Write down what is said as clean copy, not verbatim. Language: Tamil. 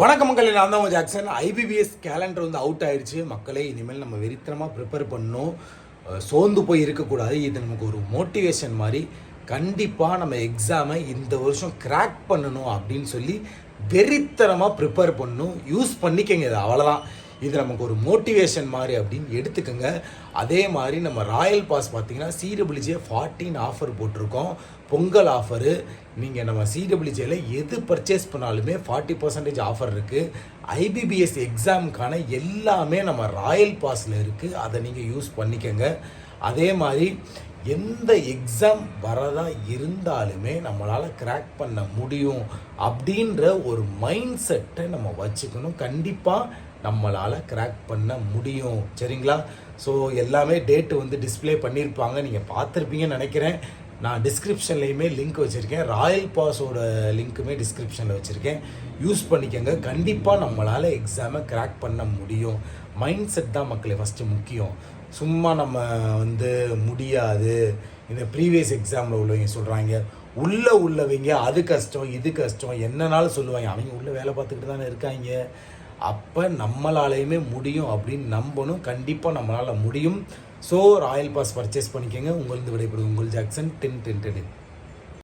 வணக்கம் மக்களே, நான் தான் ஜாக்சன். ஐபிபிஎஸ் கேலண்டர் வந்து அவுட் ஆயிடுச்சு மக்களே. இனிமேல் நம்ம வெறித்தனமாக ப்ரிப்பேர் பண்ணணும், சோர்ந்து போய் இருக்கக்கூடாது. இது நமக்கு ஒரு மோட்டிவேஷன் மாதிரி. கண்டிப்பாக நம்ம எக்ஸாமை இந்த வருஷம் கிராக் பண்ணணும் அப்படின்னு சொல்லி வெறித்தனமாக ப்ரிப்பேர் பண்ணணும். யூஸ் பண்ணிக்கங்க, இது அவ்வளோதான். இது நமக்கு ஒரு மோட்டிவேஷன் மாதிரி அப்படின்னு எடுத்துக்கோங்க. அதே மாதிரி நம்ம ராயல் பாஸ் பார்த்தீங்கன்னா சிடபிள்யூஜே 14 ஆஃபர் போட்டிருக்கோம், பொங்கல் ஆஃபரு. நீங்கள் நம்ம சிடபிள்யூஜேல எது பர்ச்சேஸ் பண்ணாலுமே 40% ஆஃபர் இருக்குது. ஐபிபிஎஸ் எக்ஸாமுக்கான எல்லாமே நம்ம ராயல் பாஸில் இருக்குது, அதை நீங்கள் யூஸ் பண்ணிக்கோங்க. அதே மாதிரி எந்த எக்ஸாம் வரதா இருந்தாலுமே நம்மளால் கிராக் பண்ண முடியும் அப்படின்ற ஒரு மைண்ட் செட்டை நம்ம வச்சுக்கணும். கண்டிப்பாக நம்மளால் கிராக் பண்ண முடியும், சரிங்களா? ஸோ எல்லாமே டேட்டு வந்து டிஸ்பிளே பண்ணியிருப்பாங்க, நீங்கள் பார்த்துருப்பீங்கன்னு நினைக்கிறேன். நான் டிஸ்கிரிப்ஷன்லேயுமே லிங்க் வச்சுருக்கேன், ராயல் பாஸோட லிங்க்குமே டிஸ்கிரிப்ஷனில் வச்சுருக்கேன். யூஸ் பண்ணிக்கோங்க. கண்டிப்பாக நம்மளால் எக்ஸாமை கிராக் பண்ண முடியும். மைண்ட் செட் தான் மக்களே ஃபஸ்ட்டு முக்கியம். சும்மா நம்ம வந்து முடியாது, இந்த ப்ரீவியஸ் எக்ஸாமில் உள்ளவங்க சொல்கிறாங்க, உள்ளவங்க அது கஷ்டம் இது கஷ்டம் என்னன்னாலும் சொல்லுவாங்க. அவங்க உள்ளே வேலை பார்த்துக்கிட்டு தானே இருக்காங்க. அப்போ நம்மளாலையுமே முடியும் அப்படின்னு நம்பணும். கண்டிப்பாக நம்மளால் முடியும். ஸோ ராயல் பாஸ் பர்ச்சேஸ் பண்ணிக்கோங்க. உங்களிருந்து விடைபெறும் உங்கள் ஜாக்சன். 10 10 10.